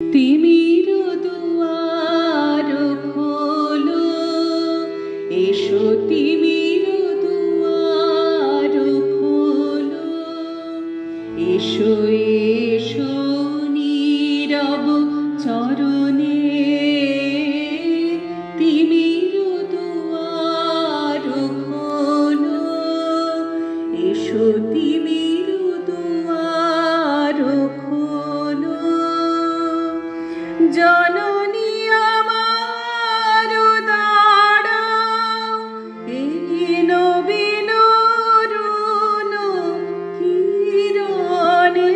তিমির দুয়ার খোলো, এসো তিমির দুয়ার খোলো, এসো এসো নীরব চরণে, তিমির দুয়ার খোলো, এসো তিমির দুয়ার খোলো। জননী আমার দাঁড়াও, এই নবীন অরুণ কিরণে,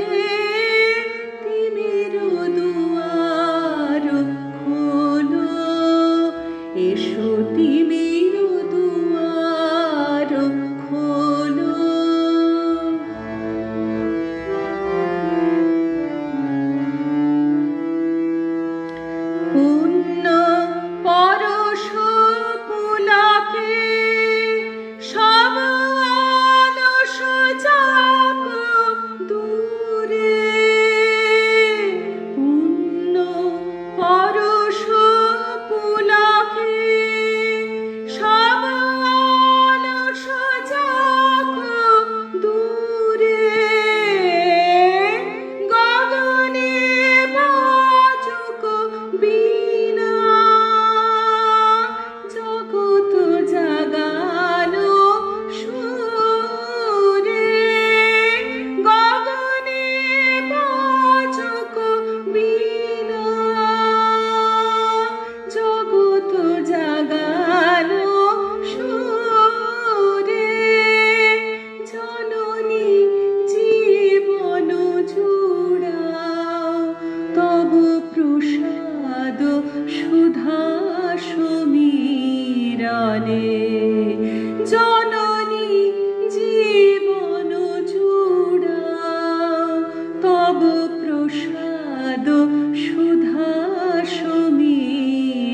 তিমির দুয়ার খোলো, এসো তিমির দুয়ার খোলো। পুণ্য পরশ পুলকে সব আলস যাক দূরে, পুণ্য পরশ পুলকে সব আলস যাক দূরে, গগনে বাজুক বীণা, জগৎ জাগানো সুরে, গগনে বাজুক বীণা, জগৎ জাগানো সুরে। জননী জীবন জুড়াও, তব প্রসাদ সুধা সমীরণে, জননী জীবন জুড়াও, তব প্রসাদ সুধা সমীরণে।